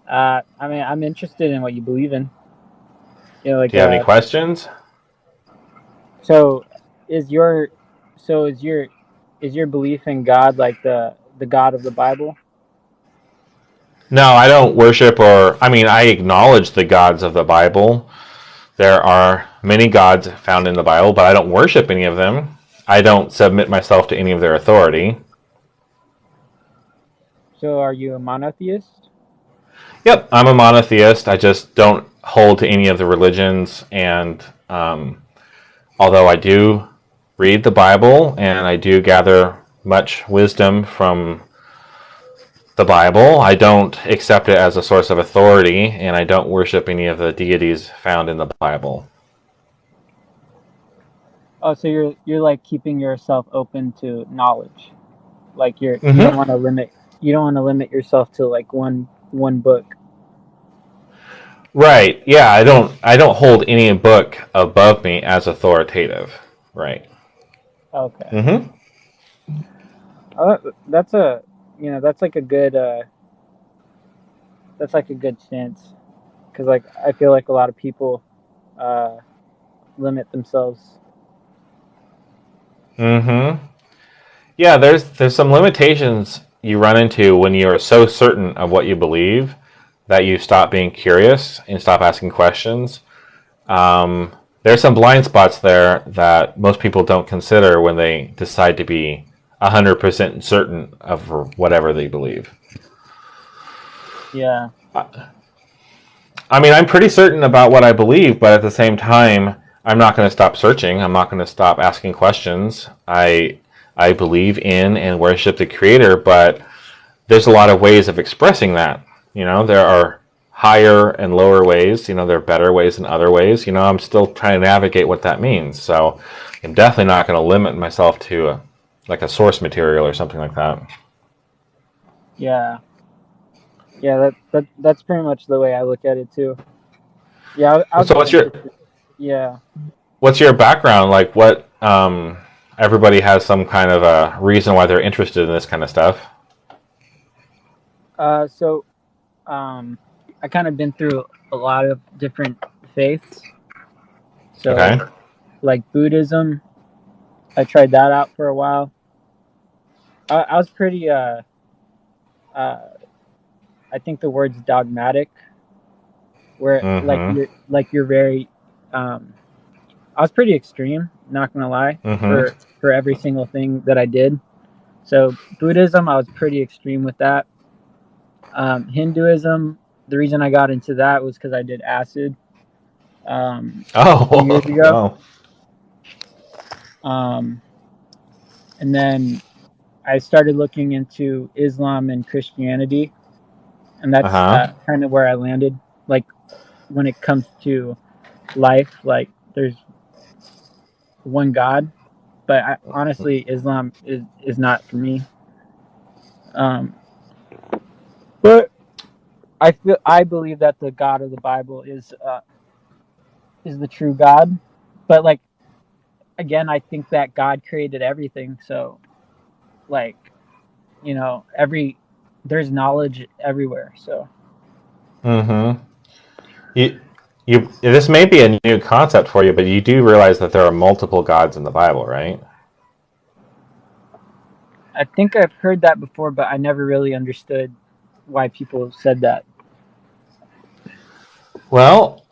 I mean, I'm interested in what you believe in. Do you have any questions? So is your, so is your belief in God like the God of the Bible? No, I don't worship I mean, I acknowledge the gods of the Bible. There are many gods found in the Bible, but I don't worship any of them. I don't submit myself to any of their authority. So are you a monotheist? Yep, I'm a monotheist. I just don't hold to any of the religions, and although I do read the Bible and I do gather much wisdom from the Bible, I don't accept it as a source of authority, and I don't worship any of the deities found in the Bible. Oh, so you're like keeping yourself open to knowledge. Like you don't Mm-hmm. want to limit, you don't want to limit yourself to like one book. Right. Yeah, I don't hold any book above me as authoritative. Right. Okay. Mm-hmm. That's a, that's like a good that's like a good stance, because like I feel like a lot of people uh limit themselves. Mm-hmm. Yeah, there's some limitations you run into when you're so certain of what you believe that you stop being curious and stop asking questions. There's some blind spots there that most people don't consider when they decide to be 100% certain of whatever they believe. Yeah. I mean, I'm pretty certain about what I believe, but at the same time, I'm not going to stop searching. I'm not going to stop asking questions. I believe in and worship the Creator, but there's a lot of ways of expressing that. There are higher and lower ways. There are better ways and other ways. I'm still trying to navigate what that means. So I'm definitely not going to limit myself to like a source material or something like that. Yeah. Yeah, that's pretty much the way I look at it too. Yeah, I was So just interested. Yeah. what's your background? Like what? Everybody has some kind of a reason why they're interested in this kind of stuff. So um, I kind of been through a lot of different faiths. Okay. So like Buddhism, I tried that out for a while. I was pretty uh I think the word's dogmatic, where Mm-hmm. like you're very um I was pretty extreme, not gonna lie, Mm-hmm. for every single thing that I did. So Buddhism, I was pretty extreme with that. Hinduism, the reason I got into that was because I did acid a few years Oh, ago. wow. Um, and then I started looking into Islam and Christianity, and Uh that's huh. kind of where I landed. Like when it comes to life, like there's one God, but honestly, Islam is not for me. Um, but I believe that the God of the Bible is the true God. But like again, I think that God created everything, so like every there's knowledge everywhere. So Mm-hmm. You, this may be a new concept for you, but you do realize that there are multiple gods in the Bible, right? I think I've heard that before, but I never really understood why people said that. Well,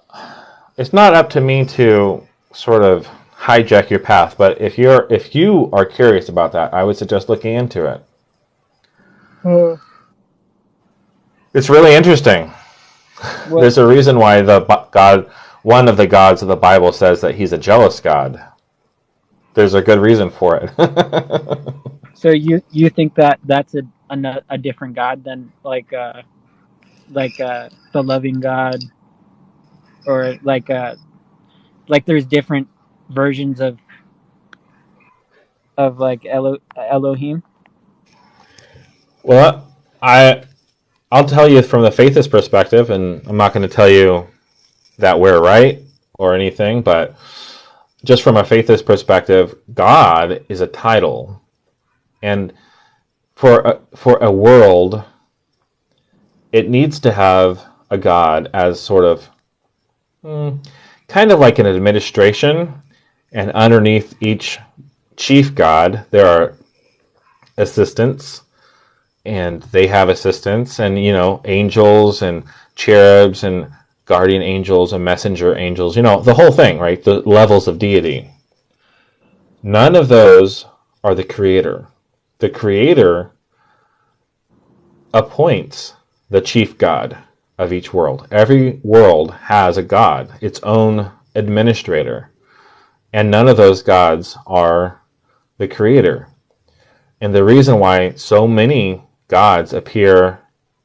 it's not up to me to sort of hijack your path, but if you are curious about that, I would suggest looking into it. Uh, It's really interesting. what? There's a reason why one of the gods of the Bible says that he's a jealous God. There's a good reason for it. So you think that that's a different God than the loving God, or like there's different versions of like Elohim. Well, I'll tell you from the Faithist perspective, and I'm not going to tell you that we're right or anything, but just from a Faithist perspective, God is a title, and for a world it needs to have a god as sort of kind of like an administration, and underneath each chief god there are assistants, and they have assistants, and angels and cherubs and guardian angels and messenger angels, the whole thing, right? The levels of deity. None of those are the creator. The creator appoints the chief god of each world. Every world has a god, its own administrator, and none of those gods are the creator. And the reason why so many gods appear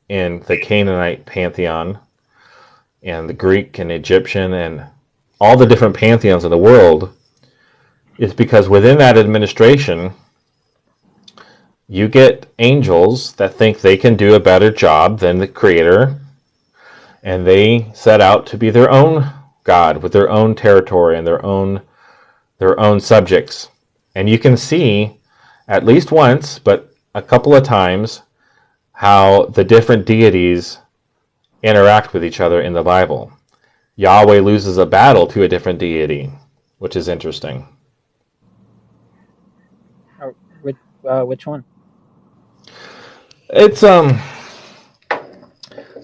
in the Canaanite pantheon and the Greek and Egyptian and all the different pantheons of the world is because within that administration, you get angels that think they can do a better job than the creator, and they set out to be their own god with their own territory and their own subjects. And you can see at least once, but a couple of times, how the different deities interact with each other in the Bible. Yahweh loses a battle to a different deity, which is interesting. Which one? It's so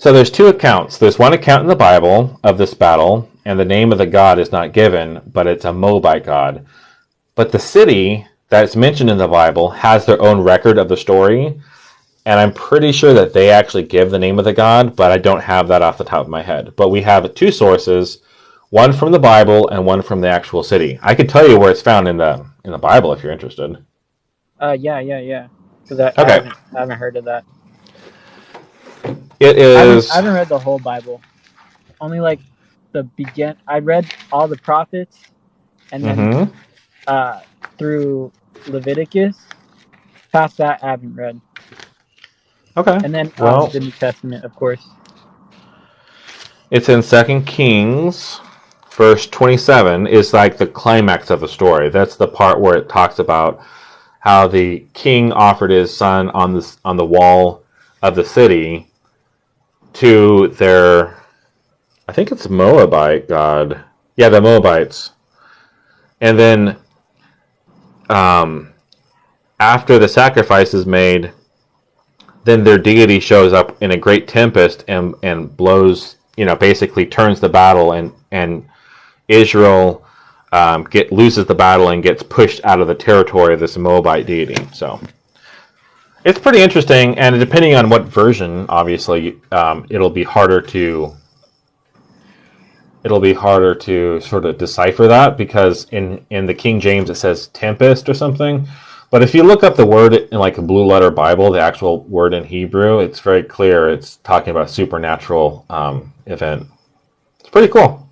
there's two accounts. There's one account in the Bible of this battle, and the name of the god is not given, but it's a Moabite god. But the city that's mentioned in the Bible has their own record of the story, and I'm pretty sure that they actually give the name of the god, but I don't have that off the top of my head. But we have two sources, one from the Bible and one from the actual city. I could tell you where it's found in the Bible if you're interested. Yeah. Because Okay. I haven't heard of that. It is. I haven't read the whole Bible. Only like I read all the prophets, and then through Leviticus. Past that, I haven't read. Okay. And then Well, the New Testament, of course. it's in 2 Kings, verse 27, is like the climax of the story. That's the part where it talks about how the king offered his son on the wall of the city to their, I think it's Moabite god. Yeah, the Moabites. And then after the sacrifice is made, then their deity shows up in a great tempest and blows, basically turns the battle, and Israel loses the battle and gets pushed out of the territory of this Moabite deity. So it's pretty interesting, and depending on what version, obviously, it'll be harder to sort of decipher that, because in the King James it says tempest or something. But if you look up the word in like a Blue Letter Bible, the actual word in Hebrew, it's very clear. It's talking about a supernatural event. It's pretty cool.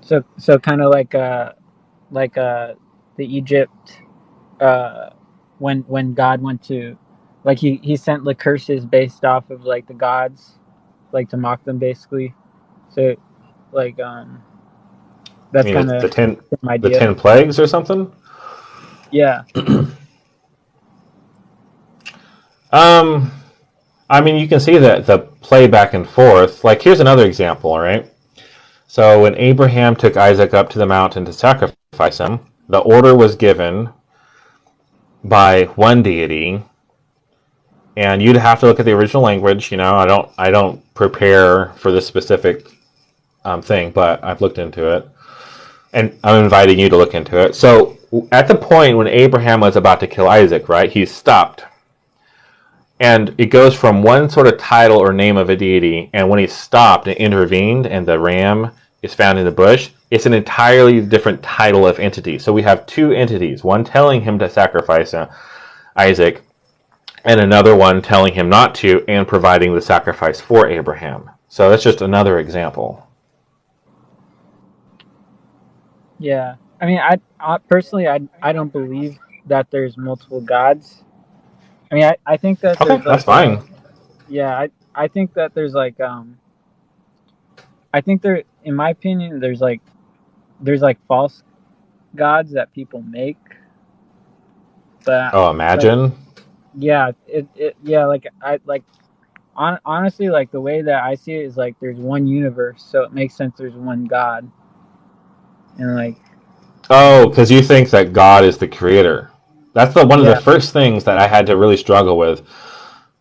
So kind of like the Egypt when God went to, like he sent the curses based off of like the gods, like to mock them basically. So like that's I mean, kind of the ten the idea. 10 plagues or something. Yeah. I mean, you can see the play back and forth. Like, here's another example, all right? So when Abraham took Isaac up to the mountain to sacrifice him, the order was given by one deity, and you'd have to look at the original language. I don't prepare for this specific thing, but I've looked into it, and I'm inviting you to look into it. So at the point when Abraham was about to kill Isaac, right, he stopped. And it goes from one sort of title or name of a deity, and when he stopped and intervened and the ram is found in the bush, it's an entirely different title of entity. So we have two entities, one telling him to sacrifice Isaac, and another one telling him not to and providing the sacrifice for Abraham. So that's just another example. Yeah. I mean, I personally, I don't believe that there's multiple gods. I mean, I think that Okay, there's that's like fine. I think that there's like I think there, in my opinion, there's like false gods that people make, but Oh, like imagine. yeah, it yeah, like honestly, like the way that I see it is like there's one universe, so it makes sense there's one God, and like Oh, because you think that God is the creator. That's the one of the yeah, first things that I had to really struggle with,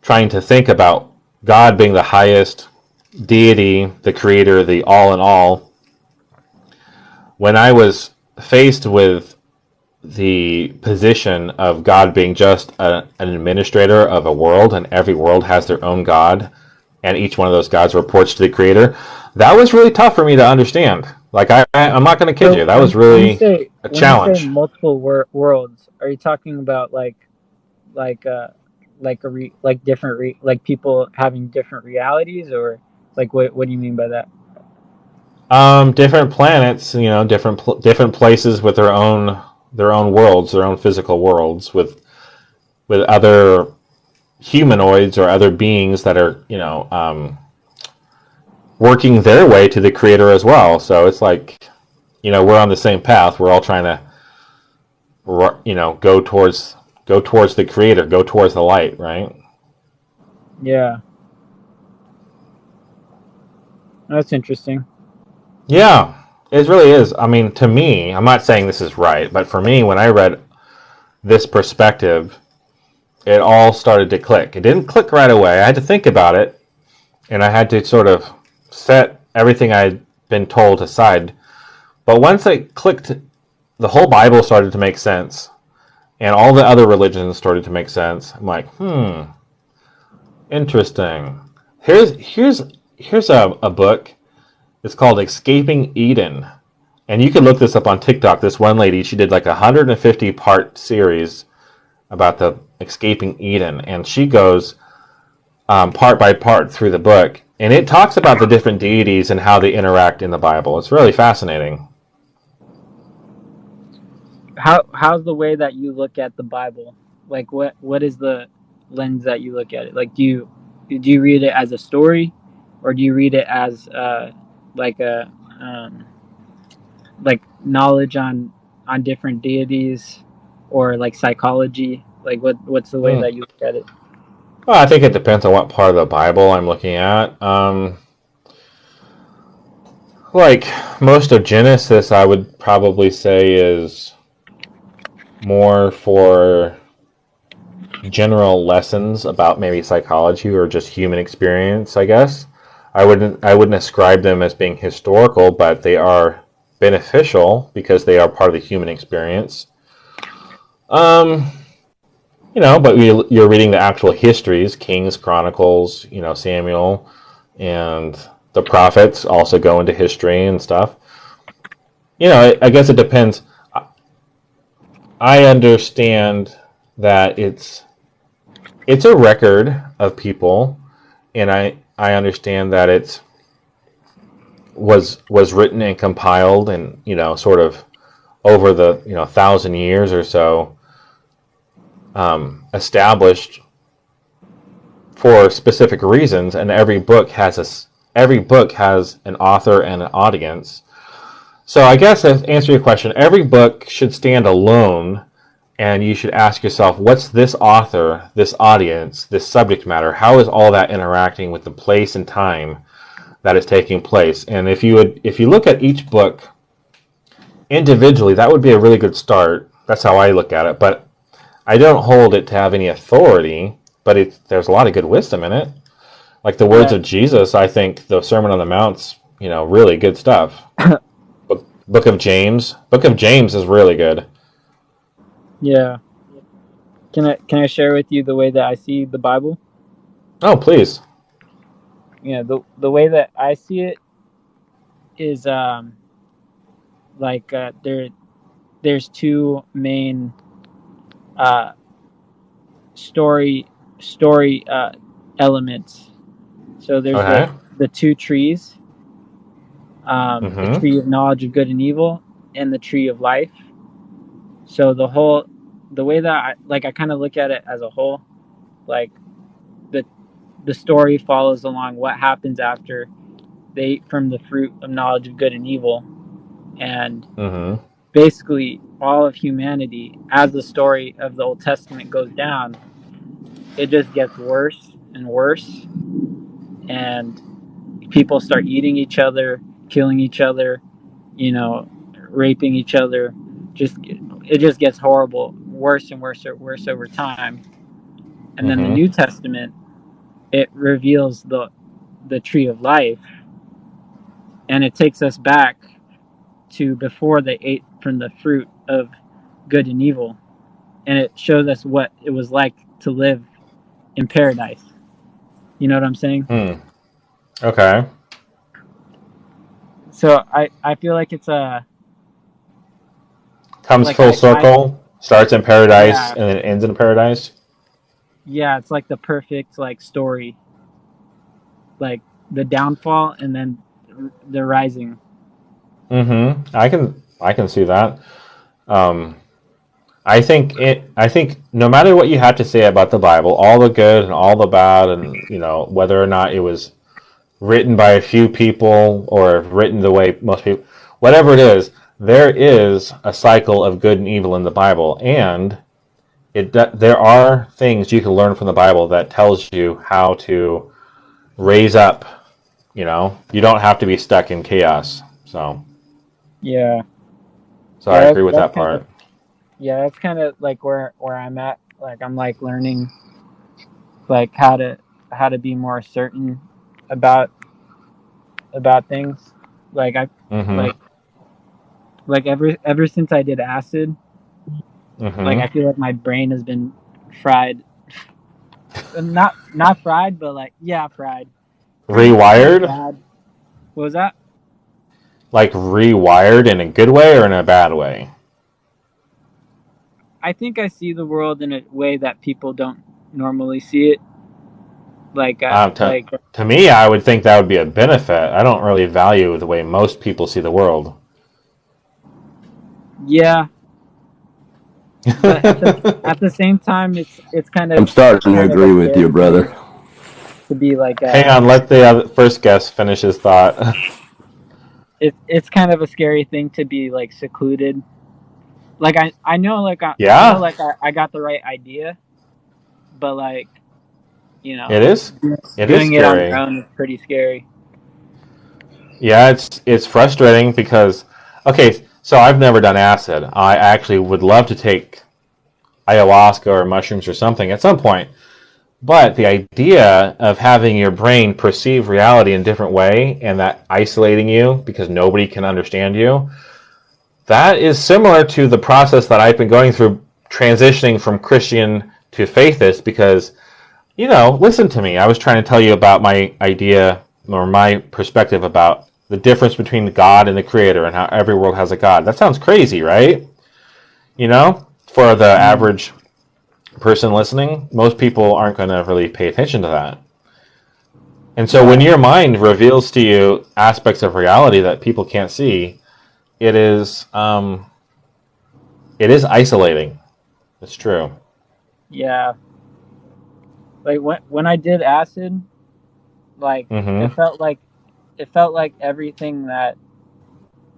trying to think about God being the highest deity, the creator, the all in all. When I was faced with the position of God being just an administrator of a world, and every world has their own God, and each one of those gods reports to the creator, that was really tough for me to understand. Like, I'm not going to kid so you, that was really a when you say challenge. multiple worlds, are you talking about like like different like people having different realities, or like what do you mean by that? Different planets, different places with their own worlds, their own physical worlds, with other humanoids or other beings that are working their way to the creator as well. So it's like, we're on the same path. We're all trying to go towards the creator, go towards the light, right? Yeah, that's interesting. Yeah, it really is. I mean, to me, I'm not saying this is right, but for me, when I read this perspective, it all started to click. It didn't click right away. I had to think about it, and I had to sort of set everything I'd been told aside. But once it clicked, the whole Bible started to make sense, and all the other religions started to make sense. I'm like, interesting. Here's a book. It's called Escaping Eden. And you can look this up on TikTok. This one lady, she did like a 150 part series about the Escaping Eden. And she goes part by part through the book. And it talks about the different deities and how they interact in the Bible. It's really fascinating. How's the way that you look at the Bible? Like what is the lens that you look at it? Like do you read it as a story, or do you read it as like a like knowledge on different deities, or like psychology? Like what's the way Hmm. that you look at it? Well, I think it depends on what part of the Bible I'm looking at. Like most of Genesis, I would probably say is more for general lessons about maybe psychology or just human experience, I guess. I wouldn't ascribe them as being historical, but they are beneficial because they are part of the human experience. Um, but you're reading the actual histories, Kings, Chronicles, Samuel, and the prophets also go into history and stuff. I guess it depends. I understand that it's a record of people, and I understand that it was written and compiled, and sort of over the 1,000 years or so, established for specific reasons, and every book has an author and an audience. So I guess to answer your question, every book should stand alone, and you should ask yourself, what's this author, this audience, this subject matter? How is all that interacting with the place and time that is taking place? And if you look at each book individually, that would be a really good start. That's how I look at it. But I don't hold it to have any authority. But there's a lot of good wisdom in it. Like the words Yeah. of Jesus, I think the Sermon on the Mount's really good stuff. Book of James is really good. Yeah. Can I share with you the way that I see the Bible? Oh, please. The way that I see it is like there's two main uh story story elements. So there's Okay. the two trees, the Mm-hmm. tree of knowledge of good and evil, and the tree of life. So the way that I kind of look at it as a whole, like the the story follows along what happens after they ate from the fruit of knowledge of good and evil, and Mm-hmm. basically all of humanity, as the story of the Old Testament goes down, it just gets worse and worse, and people start eating each other, killing each other, raping each other. It just gets horrible, worse and worse over time. And then the Mm-hmm. New Testament, it reveals the tree of life, and it takes us back to before they ate from the fruit of good and evil, and it shows us what it was like to live in paradise. You know what I'm saying? Hmm. Okay. So I feel like it's a Comes like full I circle, starts in paradise, yeah, and then ends in paradise. yeah, it's like the perfect like story, like the downfall and then the rising. Mm-hmm. I can see that. Um, I think no matter what you have to say about the Bible, all the good and all the bad, and whether or not it was written by a few people or written the way most people, whatever it is, there is a cycle of good and evil in the Bible, and there are things you can learn from the Bible that tells you how to raise up. You don't have to be stuck in chaos. Yeah, So I yeah, agree with that's that kind of part. that's kind of like where I'm at. Like I'm like learning like how to be more certain about things. Like I Mm-hmm. like like ever since I did acid, like I Mm-hmm. feel like my brain has been fried. Not fried, but like yeah, fried. Pretty Rewired, bad. What was that? like rewired in a good way or in a bad way. I think I see the world in a way that people don't normally see it. Like Um, to to me, I would think that would be a benefit. I don't really value the way most people see the world. yeah, but at the same time, it's I'm starting to kind of a agree with you, scary thing brother. to be like Hang on, let the first guest finish his thought. it's kind of a scary thing to be like secluded. Like I know like I know Yeah, like I got the right idea, but like you it know is. It is doing it on your scary. own is pretty scary. Yeah, it's frustrating because okay, so I've never done acid. I actually would love to take ayahuasca or mushrooms or something at some point. But the idea of having your brain perceive reality in a different way and that isolating you because nobody can understand you, that is similar to the process that I've been going through transitioning from Christian to Faithist because, listen to me. I was trying to tell you about my idea or my perspective about the difference between God and the Creator and how every world has a God. That sounds crazy, right? For the Mm. average person listening, most people aren't going to really pay attention to that. And so when Yeah, your mind reveals to you aspects of reality that people can't see, it is it is isolating. It's true. yeah. Like when I did acid, like Mm-hmm. it felt like everything that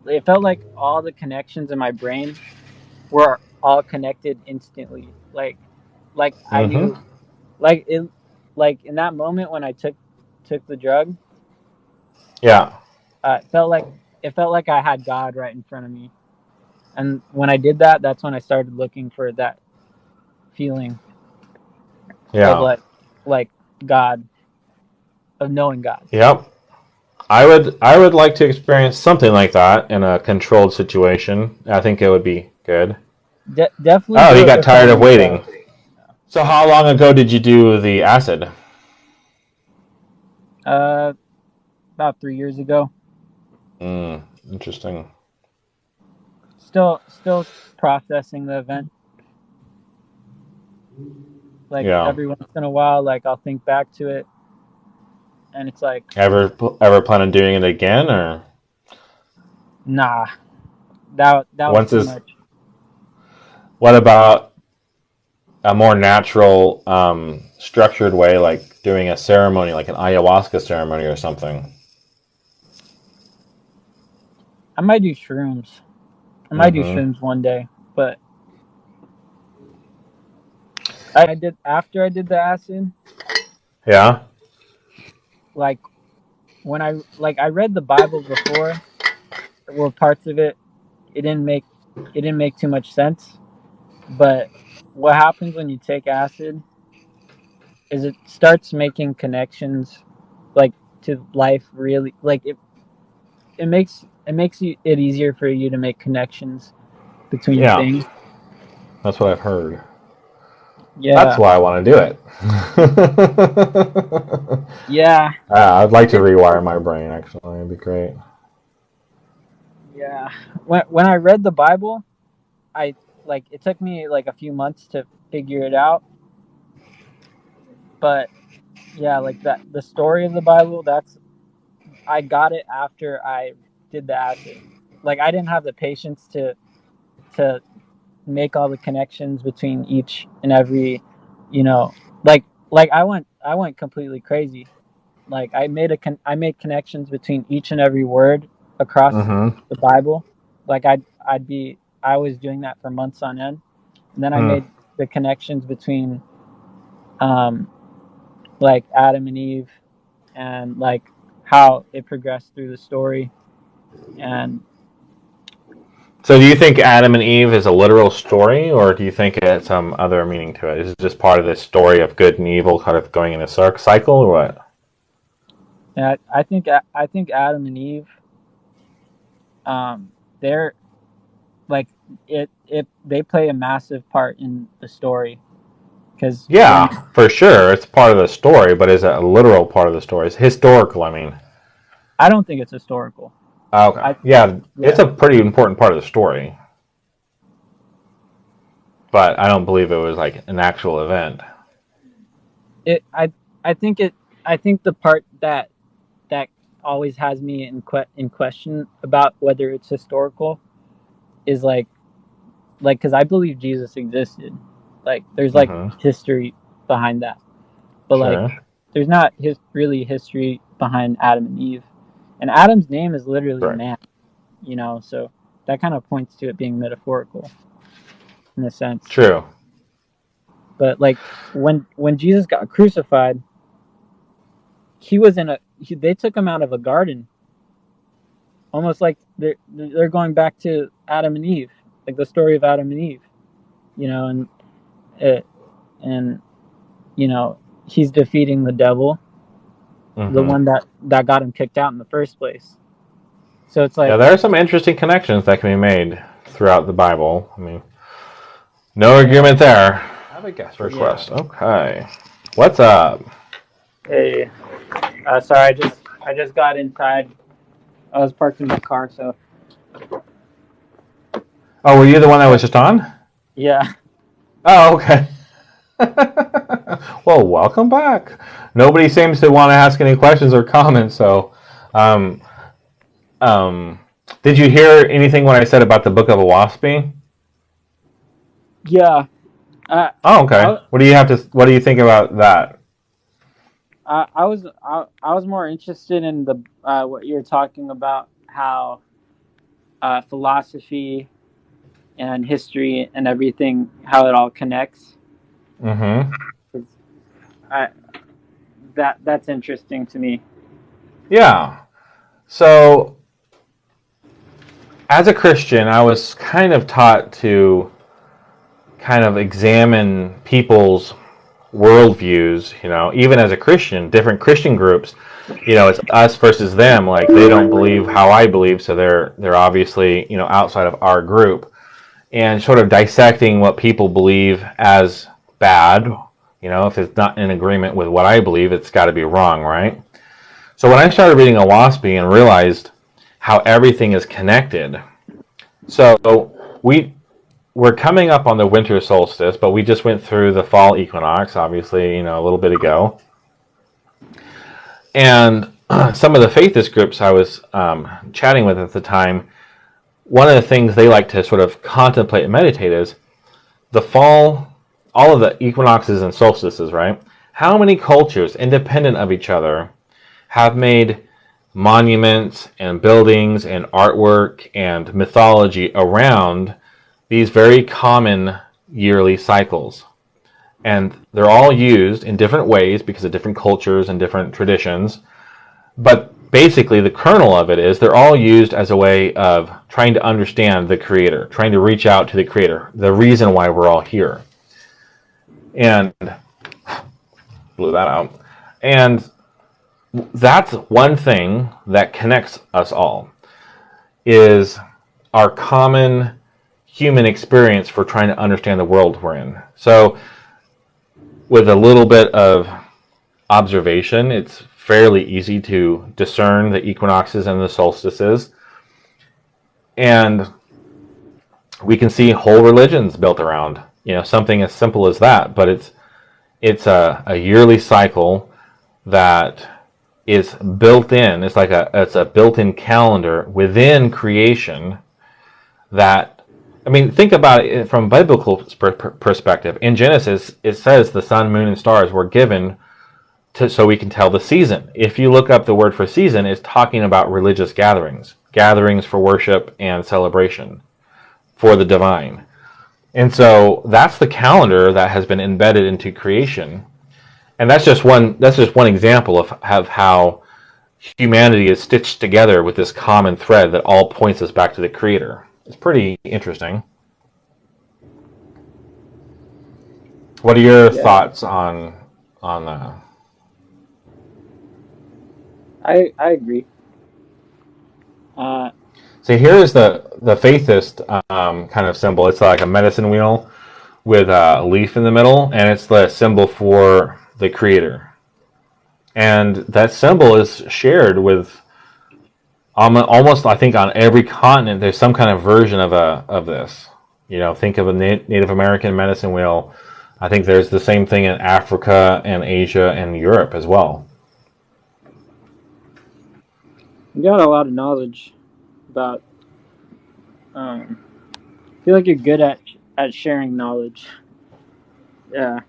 it felt like all the connections in my brain were all connected instantly. Like I Mm-hmm. knew like it like in that moment when I took the drug, Yeah. it felt like I had God right in front of me. And when I did that, that's when I started looking for that feeling of Yeah. like God, of knowing God. Yep. I would like to experience something like that in a controlled situation. I think it would be good. Definitely Oh, do you it got with tired of someone waiting. though. So how long ago did you do the acid? Uh, about 3 years ago. Interesting. Still processing the event. Like Yeah. every once in a while, like I'll think back to it, and it's like, Ever plan on doing it again or nah, that was once too is much. what about a more natural, structured way, like doing a ceremony, like an ayahuasca ceremony or something. I might do shrooms. I might do Mm-hmm. shrooms one day, but I did after I did the acid. Yeah. like when I read the Bible before, well, parts of it, it didn't make it didn't make too much sense. But what happens when you take acid is it starts making connections, like, to life. Really, like, it easier for you to make connections between Yeah, things. that's what I've heard. That's Yeah, why I want to do it. yeah, I'd like to it, rewire my brain, actually. It'd be great. yeah. When I read the Bible, I like it took me like a few months to figure it out. But yeah, like that the story of the Bible, that's I got it after I did the acid. Like I didn't have the patience to make all the connections between each and every, you know, like I went completely crazy. Like I made connections between each and every word across Mm-hmm. the Bible. Like I was doing that for months on end. And then I Hmm. made the connections between um like Adam and Eve, and like how it progressed through the story. And So, do you think Adam and Eve is a literal story, or do you think it has some other meaning to it? Is it just part of this story of good and evil kind of going in a cycle, or what? I think Adam and Eve, they're like it they play a massive part in the story, because when Yeah, for sure. It's part of the story, but is it a literal part of the story? It's historical, I mean. I don't think it's historical. Okay. I Yeah, it's Yeah, a pretty important part of the story, but I don't believe it was like an actual event. it I think it I think the part that always has me in question about whether it's historical is like because I believe Jesus existed. Like there's like Mm-hmm. history behind that, but like Sure. there's not really history behind Adam and Eve, and Adam's name is literally Right. man. So that kind of points to it being metaphorical in a sense. True. But like when Jesus got crucified, they took him out of a garden, almost like they're going back to Adam and Eve, like the story of Adam and Eve, and it, and he's defeating the devil, the Mm-hmm. one that got him kicked out in the first place. So it's Yeah, like, there are some interesting connections that can be made throughout the Bible. I mean, no yeah, argument there. I have a guest yeah. request. Okay. What's up? Hey, sorry, I just got inside. I was parked in my car, so Oh, were you the one that yeah, was just on? yeah, Oh, okay. Well, welcome back. Nobody seems to want to ask any questions or comments, so um, um, did you hear anything when I said about the Book of Owaspy? yeah. I, Oh, okay. I, What do you think about that? I was more interested in the what you're talking about, how philosophy and history and everything, how it all connects. Mm-hmm. 'Cause I that's interesting to me. Yeah. So, as a Christian, I was kind of taught to kind of examine people's worldviews, even as a Christian, different Christian groups, it's us versus them. Like they don't believe how I believe, so they're obviously, outside of our group. And sort of dissecting what people believe as bad, if it's not in agreement with what I believe, it's got to be wrong, right? So when I started reading Owaspy and realized how everything is connected, so we're coming up on the winter solstice, but we just went through the fall equinox, obviously, a little bit ago. And some of the Faithist groups I was chatting with at the time, one of the things they like to sort of contemplate and meditate is the fall, all of the equinoxes and solstices, right? How many cultures, independent of each other, have made monuments and buildings and artwork and mythology around these very common yearly cycles? And they're all used in different ways because of different cultures and different traditions. But basically, the kernel of it is they're all used as a way of trying to understand the Creator, trying to reach out to the Creator, the reason why we're all here. And blew that out. And that's one thing that connects us all, is our common human experience for trying to understand the world we're in. So with a little bit of observation, it's fairly easy to discern the equinoxes and the solstices. And we can see whole religions built around, something as simple as that. But it's a yearly cycle that is built in. It's a built-in calendar within creation that, think about it from a biblical perspective. In Genesis, it says the sun, moon, and stars were given so we can tell the season. If you look up the word for season, it's talking about religious gatherings for worship and celebration for the divine. And so that's the calendar that has been embedded into creation. And that's just one example of how humanity is stitched together with this common thread that all points us back to the Creator. It's pretty interesting. What are your thoughts on that? I agree. So here is the Faithist kind of symbol. It's like a medicine wheel with a leaf in the middle, and it's the symbol for the Creator. And that symbol is shared with almost, I think, on every continent. There's some kind of version of this. Think of a Native American medicine wheel. I think there's the same thing in Africa and Asia and Europe as well. You got a lot of knowledge about. I feel like you're good at sharing knowledge. Yeah.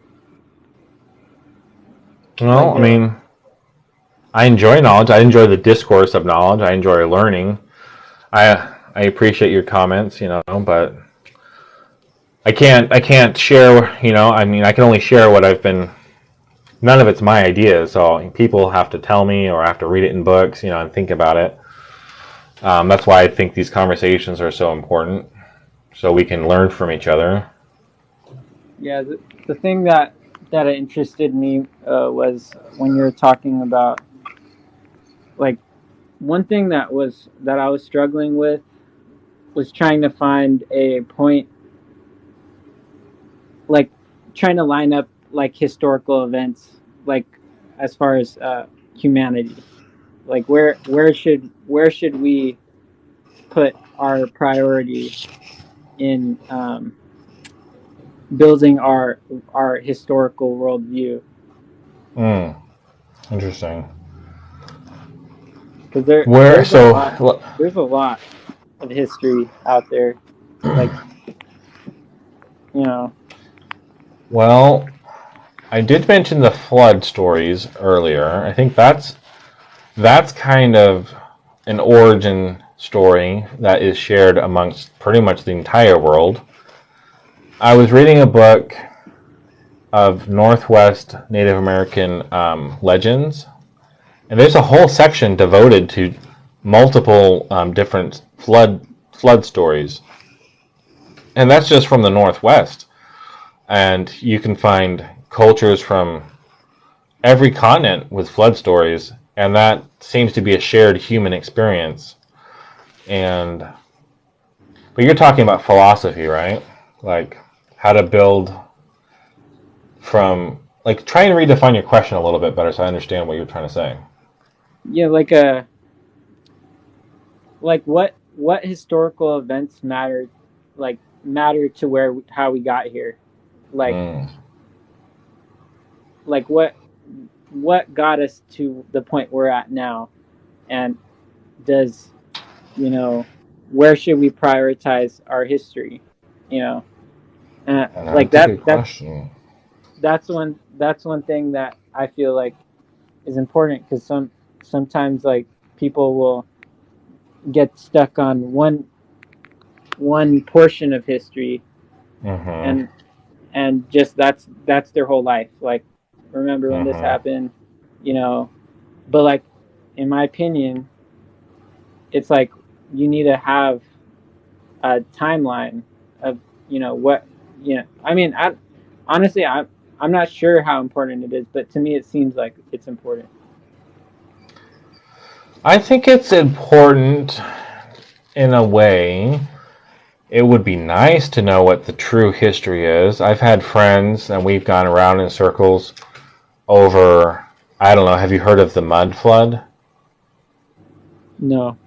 Well, I enjoy knowledge. I enjoy the discourse of knowledge. I enjoy learning. I appreciate your comments, but I can't share, I can only share what I've been. None of it's my ideas, so people have to tell me or I have to read it in books, and think about it. That's why I think these conversations are so important, so we can learn from each other. Yeah, the thing that interested me was when you were talking about, like, one thing that I was struggling with was trying to find a point, like trying to line up like historical events, like as far as humanity, like where should we put our priority in building our historical worldview. Interesting. Because there's a lot of history out there, like, Well, I did mention the flood stories earlier. I think that's kind of an origin story that is shared amongst pretty much the entire world. I was reading a book of Northwest Native American legends, and there's a whole section devoted to multiple different flood stories, and that's just from the Northwest. And you can find cultures from every continent with flood stories, and that seems to be a shared human experience. But you're talking about philosophy, right? Like how to build from, like, try and redefine your question a little bit better so I understand what you're trying to say. Yeah, like what historical events matter to how we got here, like what got us to the point we're at now, and does where should we prioritize our history, like that's one thing that I feel like is important, because sometimes like people will get stuck on one portion of history, and just that's their whole life, like, remember when this happened, but like in my opinion, it's like you need to have a timeline of, what, I mean, honestly, I'm not sure how important it is, but to me it seems like it's important. I think it's important in a way. It would be nice to know what the true history is. I've had friends, and we've gone around in circles over, I don't know, have you heard of the mud flood? No.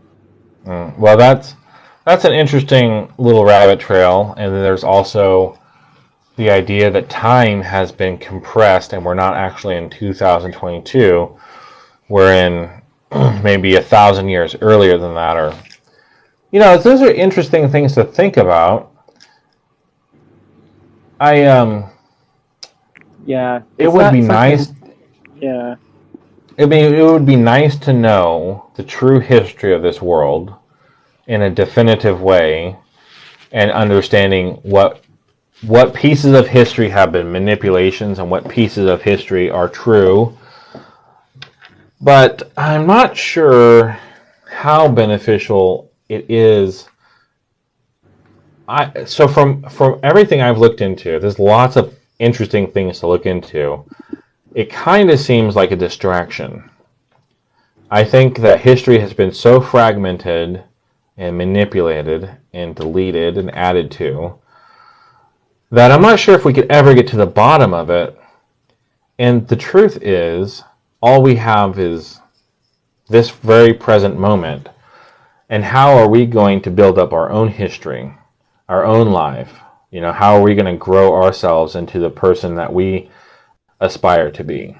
Well, that's an interesting little rabbit trail, and then there's also the idea that time has been compressed, and we're not actually in 2022. We're in maybe 1,000 years earlier than that, or those are interesting things to think about. Yeah, It it's would not be something. nice. Yeah, I mean, it would be nice to know the true history of this world in a definitive way, and understanding what pieces of history have been manipulations and what pieces of history are true. But I'm not sure how beneficial it is. So from everything I've looked into, there's lots of interesting things to look into. It kind of seems like a distraction. I think that history has been so fragmented and manipulated and deleted and added to that I'm not sure if we could ever get to the bottom of it. And the truth is, all we have is this very present moment. And how are we going to build up our own history, our own life? How are we going to grow ourselves into the person that we aspire to be?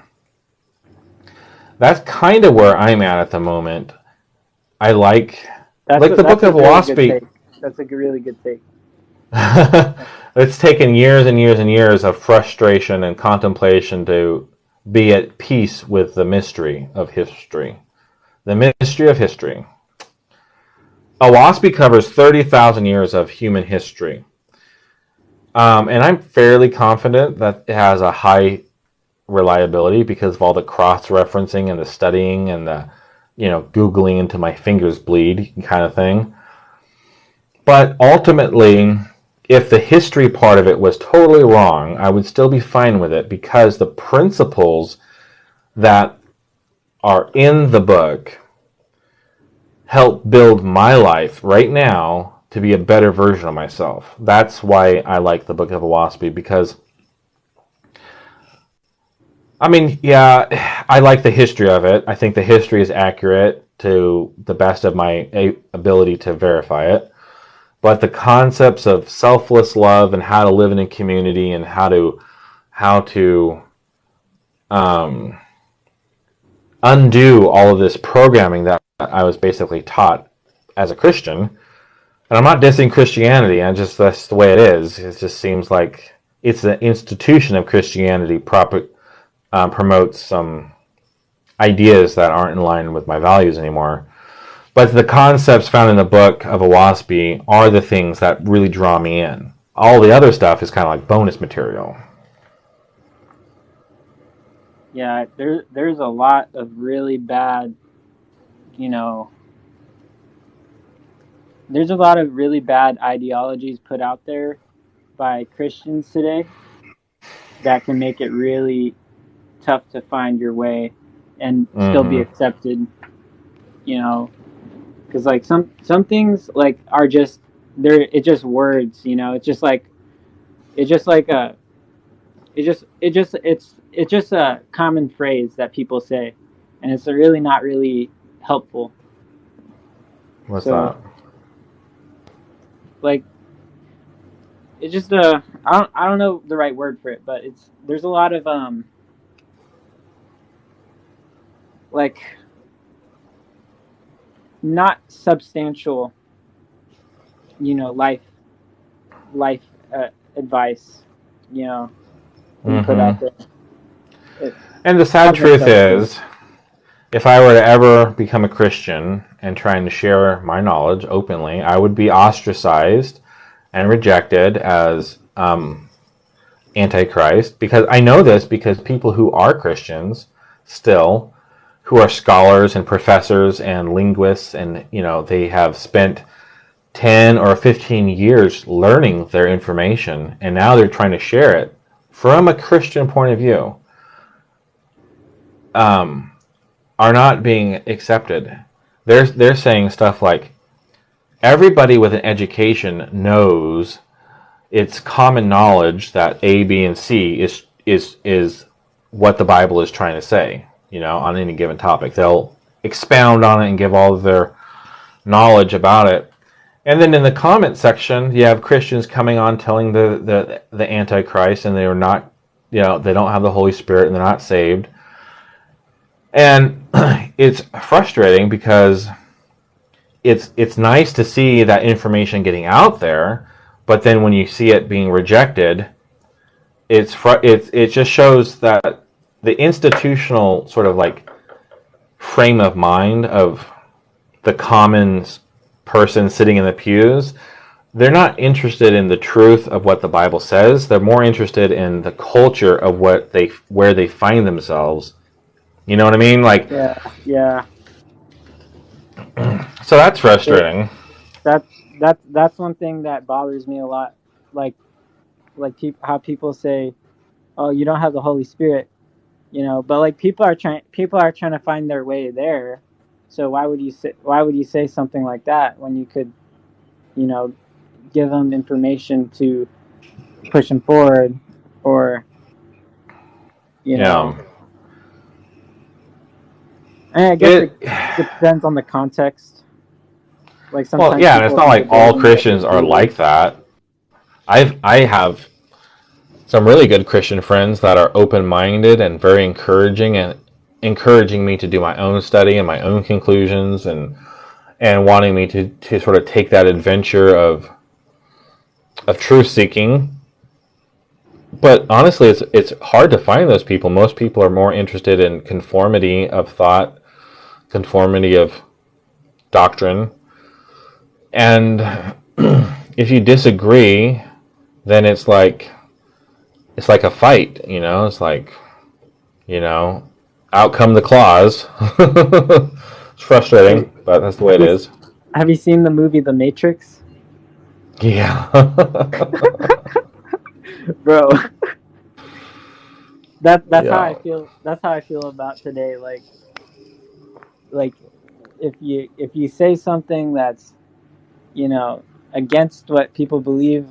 That's kind of where I'm at the moment. I like the Book of really good Waspy. take. That's a really good take. It's taken years and years and years of frustration and contemplation to be at peace with the mystery of history. The mystery of history. Owaspy covers 30,000 years of human history. And I'm fairly confident that it has a high reliability because of all the cross-referencing and the studying and the, Googling until my fingers bleed kind of thing. But ultimately, if the history part of it was totally wrong, I would still be fine with it because the principles that are in the book help build my life right now to be a better version of myself. That's why I like the Book of Owaspy, because I like the history of it. I think the history is accurate to the best of my ability to verify it. But the concepts of selfless love and how to live in a community and how to undo all of this programming that I was basically taught as a Christian. And I'm not dissing Christianity. That's the way it is. It just seems like it's the institution of Christianity promotes some ideas that aren't in line with my values anymore. But the concepts found in the Book of Owaspy are the things that really draw me in. All the other stuff is kind of like bonus material. Yeah, there's a lot of really bad, there's a lot of really bad ideologies put out there by Christians today that can make it really tough to find your way and still be accepted, because like some things like are just it's just words, it's just like it's just like a it's just a common phrase that people say, and it's really not really helpful. What's So that? like it's just I don't know the right word for it, but there's a lot of like not substantial, life advice, being put out there. And the sad truth is, if I were to ever become a Christian and trying to share my knowledge openly, I would be ostracized and rejected as Antichrist. Because I know this because people who are Christians still who are scholars and professors and linguists, and they have spent 10 or 15 years learning their information, and now they're trying to share it from a Christian point of view, are not being accepted. They're saying stuff like, everybody with an education knows, it's common knowledge that A, B, and C is what the Bible is trying to say, on any given topic. They'll expound on it and give all of their knowledge about it. And then in the comment section, you have Christians coming on telling the Antichrist, and they are not, they don't have the Holy Spirit, and they're not saved. And it's frustrating because it's nice to see that information getting out there, but then when you see it being rejected, it just shows that the institutional sort of like frame of mind of the common person sitting in the pews, they're not interested in the truth of what the Bible says. They're more interested in the culture of where they find themselves. You know what I mean? Like, yeah. So that's frustrating. That's one thing that bothers me a lot. Like how people say, "Oh, you don't have the Holy Spirit," But like people are trying to find their way there. So why would you say something like that when you could, give them information to push them forward, or Yeah. And I guess it depends on the context. Like sometimes. Well, yeah, and it's not like all Christians are like that. I have some really good Christian friends that are open-minded and very encouraging, and encouraging me to do my own study and my own conclusions, and wanting me to sort of take that adventure of truth seeking. But honestly, it's hard to find those people. Most people are more interested in conformity of thought, conformity of doctrine. And if you disagree, then it's like a fight, It's like, out come the claws. It's frustrating, but that's the way it is. Have you seen the movie The Matrix? Yeah. Bro. That's how I feel. That's how I feel about today. Like if you say something that's, against what people believe,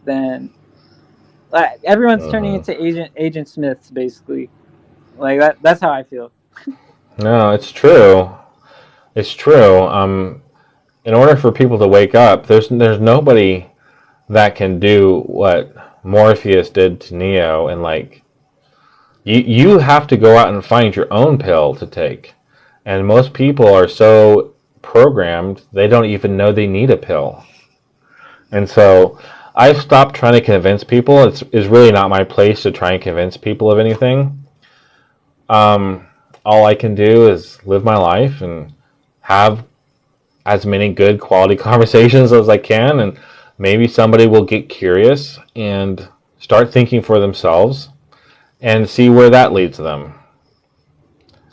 then everyone's turning into Agent Smiths, basically. Like that's how I feel. No, it's true. It's true. In order for people to wake up, there's nobody that can do what Morpheus did to Neo, and like you have to go out and find your own pill to take. And most people are so programmed, they don't even know they need a pill. And so I've stopped trying to convince people. It's really not my place to try and convince people of anything. All I can do is live my life and have as many good quality conversations as I can, and maybe somebody will get curious and start thinking for themselves and see where that leads them.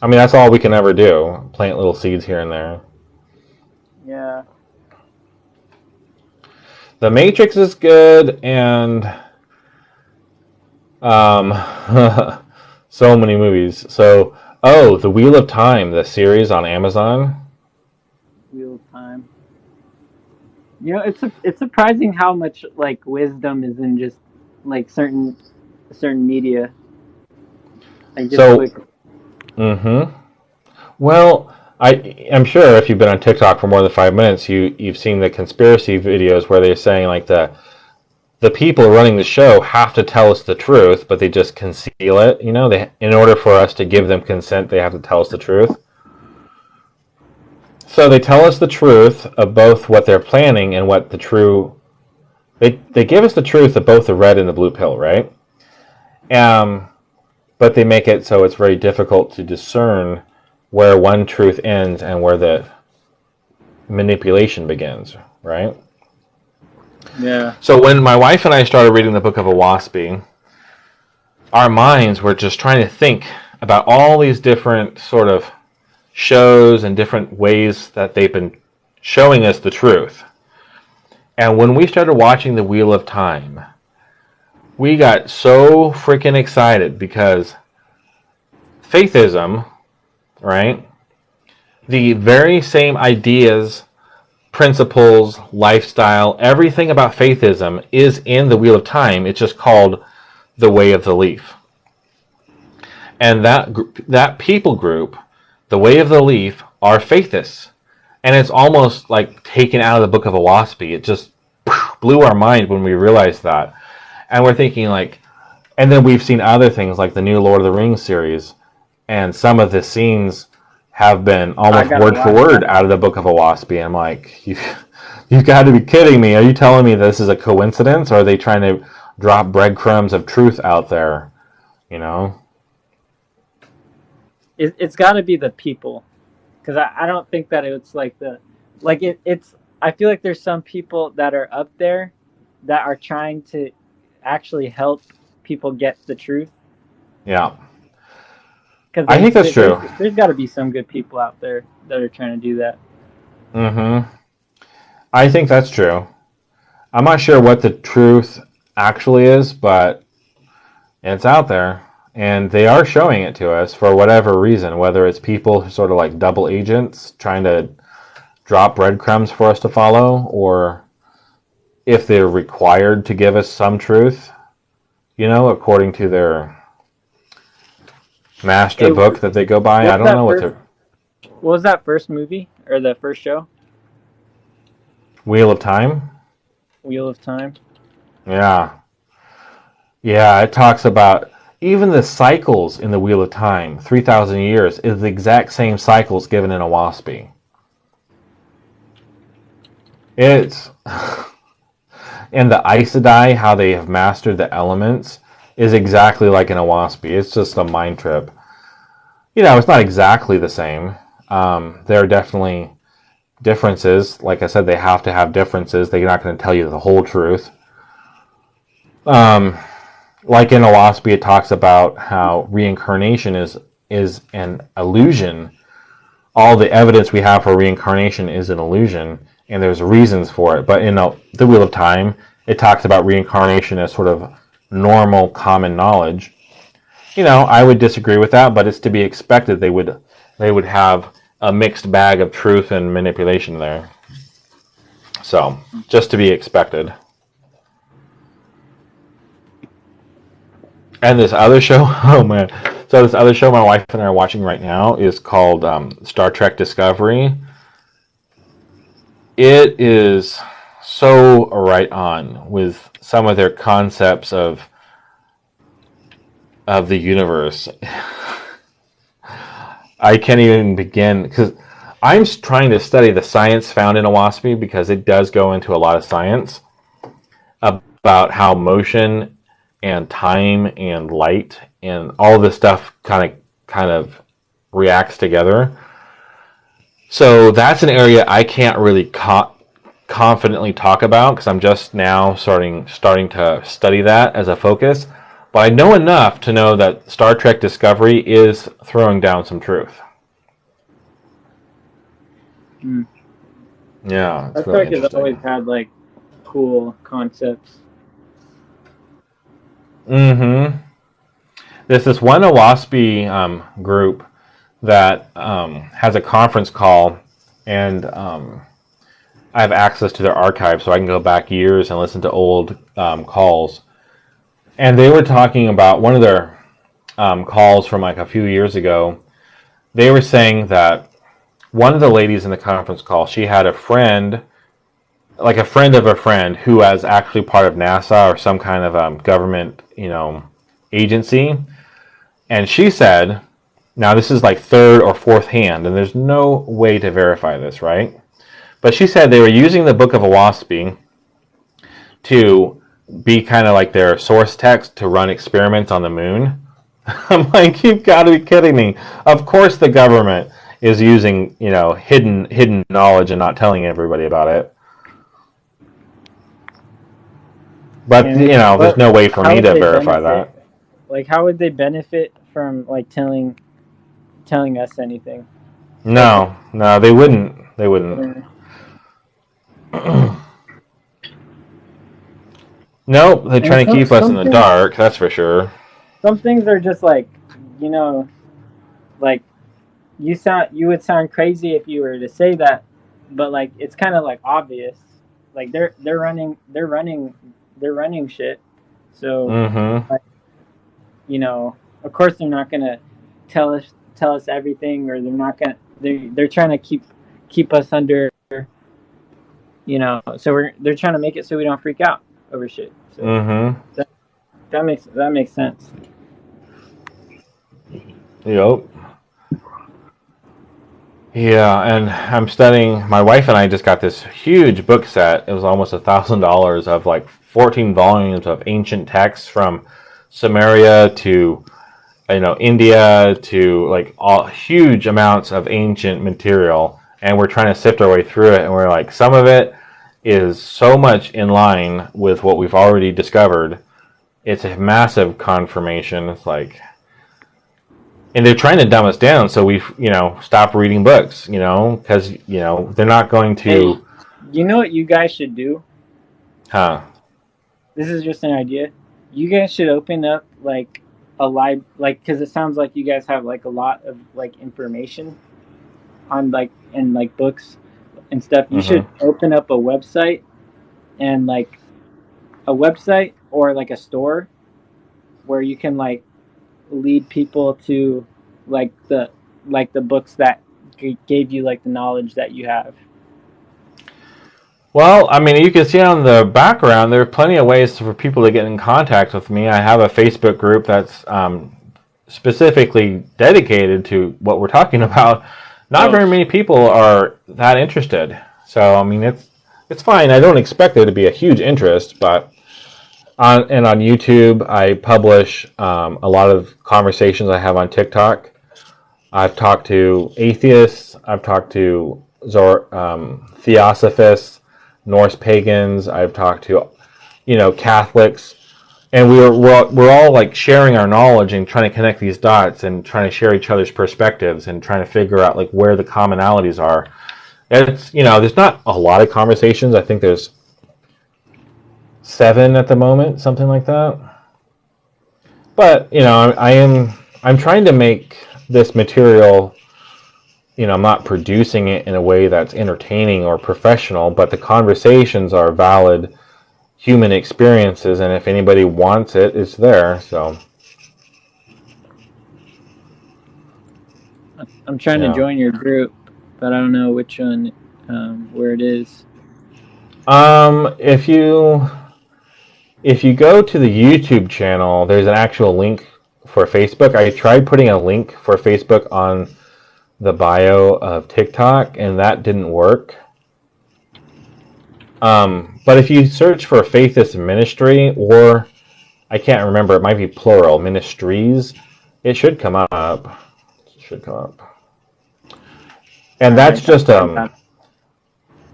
I mean, that's all we can ever do, plant little seeds here and there. Yeah. The Matrix is good, and so many movies. So, The Wheel of Time, the series on Amazon. Wheel of Time. It's surprising how much like wisdom is in just like certain media. Like just Well, I'm sure if you've been on TikTok for more than 5 minutes, you've seen the conspiracy videos where they're saying like the people running the show have to tell us the truth, but they just conceal it. In order for us to give them consent, they have to tell us the truth. So they tell us the truth of both what they're planning and what the true. They give us the truth of both the red and the blue pill, right? But they make it so it's very difficult to discern where one truth ends and where the manipulation begins, right? Yeah. So when my wife and I started reading the Book of Oahspe, our minds were just trying to think about all these different sort of shows and different ways that they've been showing us the truth. And when we started watching The Wheel of Time, we got so freaking excited because Faithism, right? The very same ideas, principles, lifestyle, everything about Faithism is in The Wheel of Time. It's just called The Way of the Leaf. And that people group, The Way of the Leaf, are Faithists. And it's almost like taken out of the Book of Oahspe. It just blew our mind when we realized that. And we're thinking like, and then we've seen other things like the new Lord of the Rings series, and some of the scenes have been almost word for word out of the Book of Oahspe. I'm like, you've got to be kidding me. Are you telling me this is a coincidence, or are they trying to drop breadcrumbs of truth out there? You know? It's got to be the people, because I don't think that it's like it's. I feel like there's some people that are up there that are trying to actually help people get the truth. Yeah. I think that's true. There's got to be some good people out there that are trying to do that. Mm-hmm. I think that's true. I'm not sure what the truth actually is, but it's out there. And they are showing it to us for whatever reason, whether it's people who sort of like double agents trying to drop breadcrumbs for us to follow, or if they're required to give us some truth, according to their master book that they go by. I don't know what was that first movie or the first show? Wheel of Time? Wheel of Time? Yeah. Yeah, it talks about even the cycles in the Wheel of Time, 3,000 years, is the exact same cycles given in Oahspe. It's... and the Aes Sedai, how they have mastered the elements, is exactly like in Oahspe. It's just a mind trip. It's not exactly the same. There are definitely differences. Like I said, they have to have differences. They're not going to tell you the whole truth. Like in Oahspe, it talks about how reincarnation is an illusion. All the evidence we have for reincarnation is an illusion, and there's reasons for it. But in the Wheel of Time, it talks about reincarnation as sort of normal, common knowledge. I would disagree with that, but it's to be expected. They would have a mixed bag of truth and manipulation there. So, just to be expected. And this other show, oh man. So this other show my wife and I are watching right now is called Star Trek Discovery. It is so right on with some of their concepts of the universe. I can't even begin, because I'm trying to study the science found in Oahspe, because it does go into a lot of science about how motion and time and light and all this stuff kind of reacts together. So that's an area I can't really confidently talk about, because I'm just now starting to study that as a focus. But I know enough to know that Star Trek Discovery is throwing down some truth. Mm. Yeah, it's really interesting. It's always had like cool concepts. Mm-hmm. There's this one Oahspe group that has a conference call, and I have access to their archive, so I can go back years and listen to old calls. And they were talking about one of their calls from like a few years ago. They were saying that one of the ladies in the conference call, she had a friend, like a friend of a friend, who was actually part of NASA or some kind of government, agency. And she said, now this is like third or fourth hand, and there's no way to verify this, right? But she said they were using the Book of Oahspe to be kind of like their source text to run experiments on the moon. I'm like, you've got to be kidding me. Of course the government is using, hidden knowledge and not telling everybody about it. But, there's no way for me to verify that. Like, how would they benefit from, like, telling us anything? Like, No, no, they wouldn't. They wouldn't. Nope, they're and trying to keep us in some the things, dark. That's for sure. some things are just like, you know, like you would sound crazy if you were to say that, but like it's kind of like obvious. Like they're running shit. So Mm-hmm. like, of course they're not gonna tell us tell us everything, or they're not gonna they're trying to keep us under, so they're trying to make it so we don't freak out over shit. So Mm-hmm. that that makes sense. Yep. Yeah, and I'm studying. My wife and I just got this huge book set. It was almost $1,000 of like 14 volumes of ancient texts from Samaria to India to like all huge amounts of ancient material, and we're trying to sift our way through it. And we're like, some of it is so much in line with what we've already discovered. It's a massive confirmation. It's like, and they're trying to dumb us down so we stop reading books, because they're not going Hey, to. you know what you guys should do? Huh. This is just an idea. You guys should open up like because it sounds like you guys have like a lot of like information on like and like books and stuff. You Mm-hmm. should open up a website, and like a website or like a store where you can like lead people to like the books that gave you like the knowledge that you have. Well, I mean, you can see on the background there are plenty of ways for people to get in contact with me. I have a Facebook group that's specifically dedicated to what we're talking about. Not Oh, very many people are that interested, so I mean, it's fine. I don't expect there to be a huge interest, but on YouTube, I publish a lot of conversations I have on TikTok. I've talked to atheists. I've talked to theosophists, Norse pagans. I've talked to Catholics, and we're all like sharing our knowledge and trying to connect these dots and trying to share each other's perspectives and trying to figure out like where the commonalities are. It's there's not a lot of conversations. I think there's 7 at the moment, something like that. But I'm trying to make this material. I'm not producing it in a way that's entertaining or professional, but the conversations are valid human experiences, and if anybody wants it, it's there. So I'm trying to yeah. join your group, but I don't know which one, where it is. If you go to the YouTube channel, there's an actual link for Facebook. I tried putting a link for Facebook on the bio of TikTok, and that didn't work. But if you search for Faithist Ministry, or I can't remember, it might be plural, ministries, it should come up. It should come up. And All right,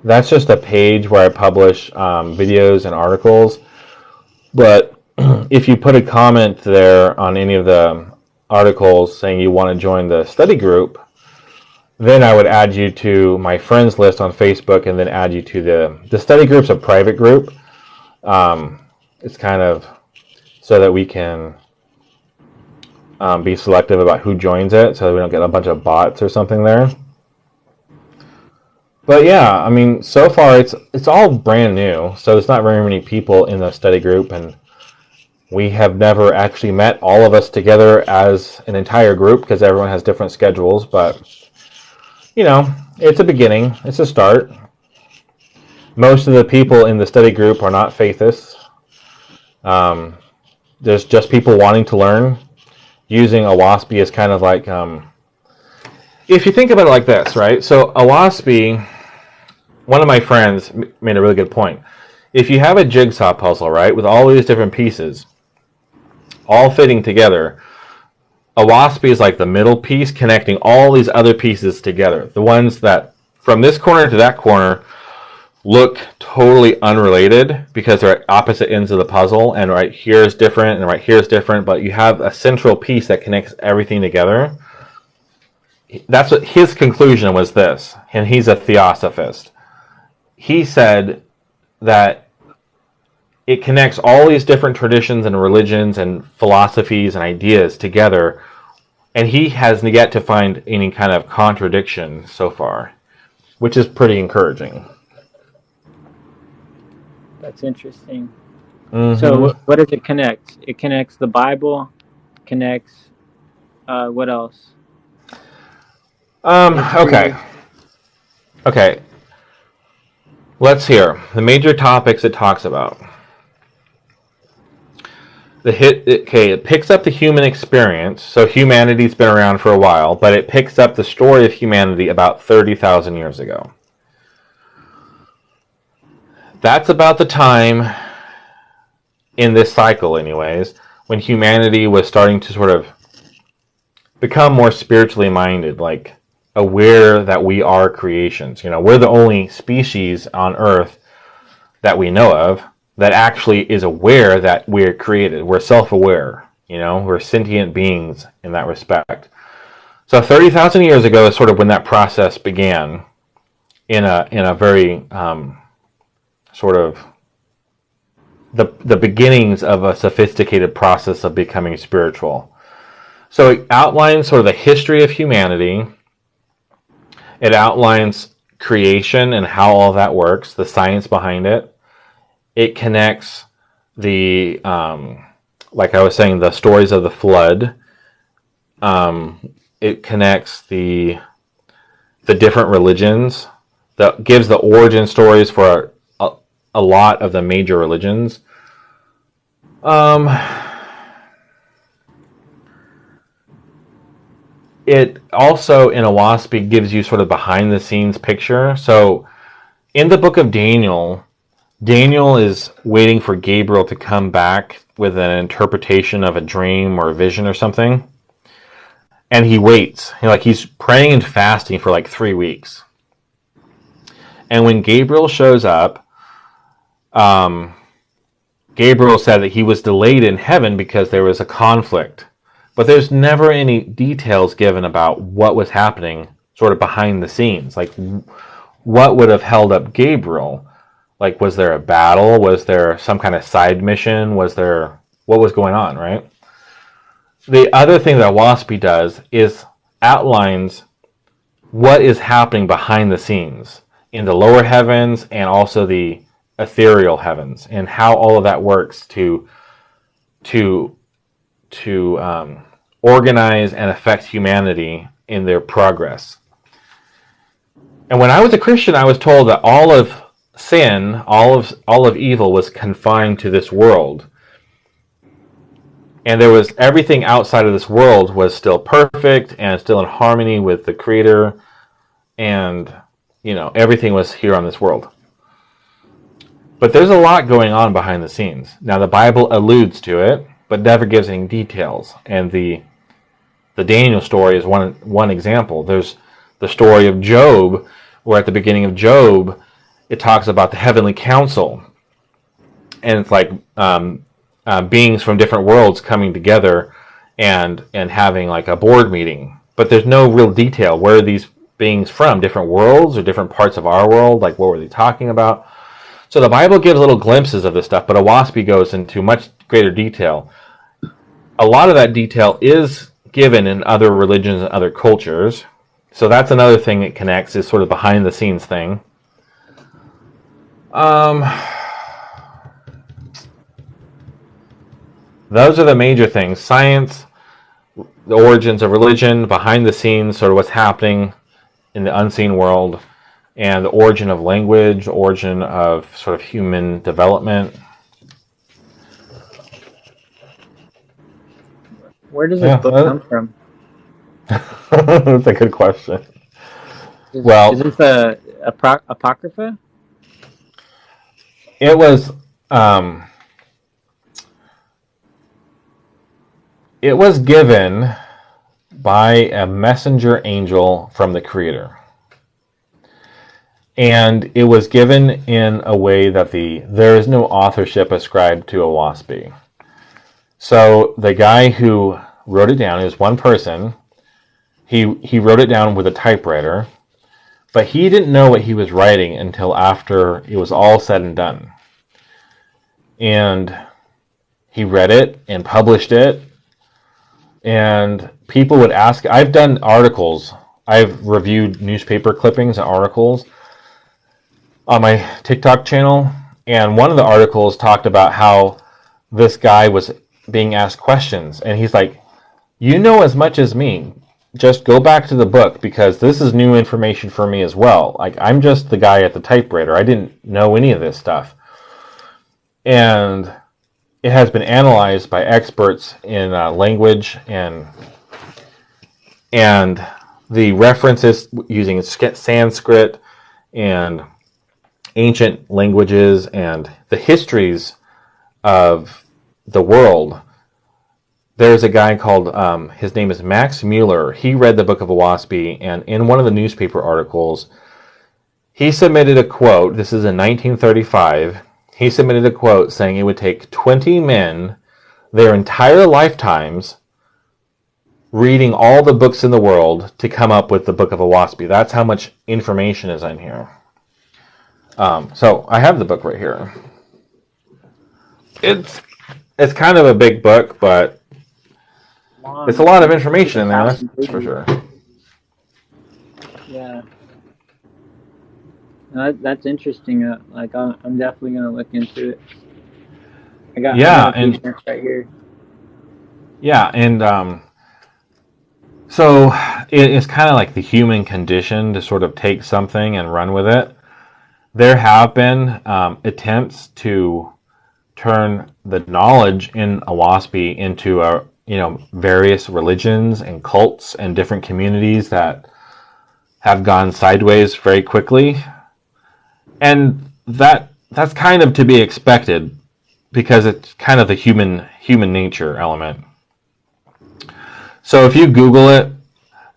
that's just a page where I publish videos and articles. But if you put a comment there on any of the articles saying you want to join the study group, then I would add you to my friends list on Facebook, and then add you to the study group's a private group. It's kind of so that we can be selective about who joins it, so that we don't get a bunch of bots or something there. But yeah, I mean, so far it's all brand new, so there's not very many people in the study group, and we have never actually met all of us together as an entire group because everyone has different schedules. But it's a beginning, it's a start. Most of the people in the study group are not Faithists. There's just people wanting to learn. Using a WASPy is kind of like, if you think about it like this, right? So a WASPy, one of my friends made a really good point. If you have a jigsaw puzzle, right, with all these different pieces, all fitting together, a WASPy is like the middle piece connecting all these other pieces together. The ones that, from this corner to that corner, look totally unrelated because they're at opposite ends of the puzzle, and right here is different and right here is different, but you have a central piece that connects everything together. that's what his conclusion was this, and he's a theosophist. He said that it connects all these different traditions and religions and philosophies and ideas together, and he has yet to find any kind of contradiction so far, which is pretty encouraging. That's interesting. Mm-hmm. So what does it connect? It connects the Bible, connects what else? Okay. Let's hear the major topics it talks about. It picks up the human experience. So humanity's been around for a while, but it picks up the story of humanity about 30,000 years ago. That's about the time, in this cycle anyways, when humanity was starting to sort of become more spiritually minded, like aware that we are creations. We're the only species on Earth that we know of that actually is aware that we're created. We're self-aware. We're sentient beings in that respect. So 30,000 years ago is sort of when that process began in a very sort of the beginnings of a sophisticated process of becoming spiritual. So it outlines sort of the history of humanity. It outlines creation and how all that works, the science behind it. It connects the, like I was saying, the stories of the flood. It connects the different religions. That gives the origin stories for a lot of the major religions. It also, in a WASPy, gives you sort of behind-the-scenes picture. So, in the book of Daniel, Daniel is waiting for Gabriel to come back with an interpretation of a dream or a vision or something. And he waits. He's praying and fasting for 3 weeks. And when Gabriel shows up, Gabriel said that he was delayed in heaven because there was a conflict. But there's never any details given about what was happening sort of behind the scenes. What would have held up Gabriel? Was there a battle? Was there some kind of side mission? What was going on, right? The other thing that WASPy does is outlines what is happening behind the scenes in the lower heavens and also the ethereal heavens, and how all of that works to organize and affect humanity in their progress. And when I was a Christian, I was told that all of sin, all of evil was confined to this world. And there was everything outside of this world was still perfect and still in harmony with the Creator, and everything was here on this world. But there's a lot going on behind the scenes. Now the Bible alludes to it, but never gives any details. And the Daniel story is one example. There's the story of Job, where at the beginning of Job, it talks about the heavenly council. And it's beings from different worlds coming together and having a board meeting. But there's no real detail. Where are these beings from? Different worlds or different parts of our world? What were they talking about? So the Bible gives little glimpses of this stuff, but a WASPy goes into much greater detail. A lot of that detail is given in other religions and other cultures. So that's another thing it connects, is sort of behind the scenes thing. Those are the major things. Science, the origins of religion, behind the scenes, sort of what's happening in the unseen world, and the origin of language, origin of sort of human development. Where does this book come from? That's a good question. Is this a Apocrypha? It was given by a messenger angel from the Creator. And it was given in a way that there is no authorship ascribed to a WASPy. So the guy who wrote it down is one person, He wrote it down with a typewriter, but he didn't know what he was writing until after it was all said and done. And he read it and published it, and people would ask. I've done articles. I've reviewed newspaper clippings and articles on my TikTok channel, and one of the articles talked about how this guy was being asked questions, and he's like, you know as much as me. Just go back to the book, because this is new information for me as well. Like, I'm just the guy at the typewriter. I didn't know any of this stuff. And it has been analyzed by experts in language and the references using Sanskrit and ancient languages and the histories of the world. There's a guy called, his name is Max Mueller. He read the Book of Oahspe, and in one of the newspaper articles, he submitted a quote. This is in 1935. He submitted a quote saying it would take 20 men their entire lifetimes reading all the books in the world to come up with the Book of Oahspe. That's how much information is in here. So I have the book right here. It's kind of a big book, but it's a lot of information in there, that's for sure. Yeah. No, that's interesting. I'm definitely going to look into it. I got a few notes right here. Yeah, and so it's kind of like the human condition to sort of take something and run with it. There have been attempts to turn the knowledge in Oahspe into various religions and cults and different communities that have gone sideways very quickly, and that's kind of to be expected, because it's kind of the human nature element. So if you Google it,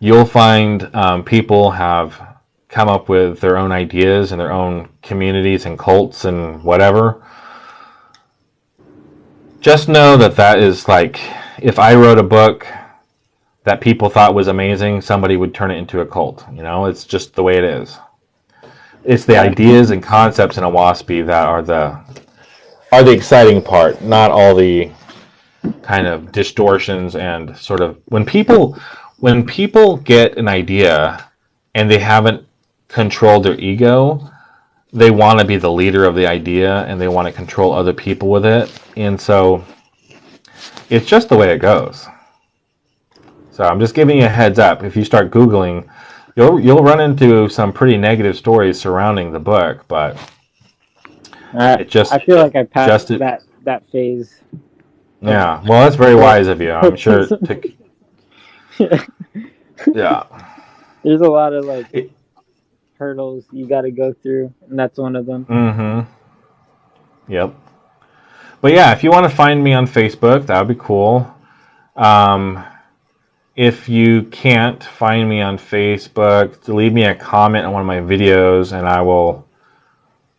you'll find people have come up with their own ideas and their own communities and cults and whatever. Just know that is like, if I wrote a book that people thought was amazing, somebody would turn it into a cult. It's just the way it is. It's the ideas and concepts in Oahspe that are the exciting part, not all the kind of distortions and sort of when people get an idea and they haven't controlled their ego, they want to be the leader of the idea and they want to control other people with it, and so it's just the way it goes. So I'm just giving you a heads up. If you start Googling, you'll run into some pretty negative stories surrounding the book, but I feel like I passed that phase. Yeah, well, that's very wise of you. I'm sure. Yeah. There's a lot of hurdles you got to go through, and that's one of them. Mm-hmm. Yep. But yeah, if you want to find me on Facebook, that would be cool. If you can't find me on Facebook, leave me a comment on one of my videos, and I will.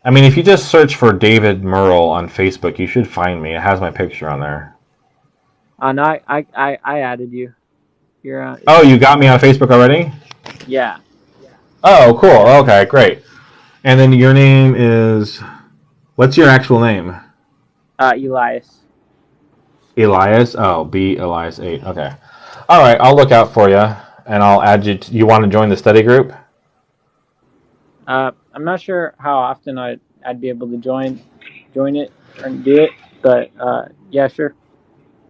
I mean, if you just search for David Merle on Facebook, you should find me. It has my picture on there. No, I added you. You're on. Oh, you got me on Facebook already? Yeah. Oh, cool. Okay, great. And then your name is... What's your actual name? Elias. Elias? Oh, B Elias 8. Okay. All right, I'll look out for you, and I'll add you. You want to join the study group? I'm not sure how often I'd be able to join it and do it, but yeah, sure.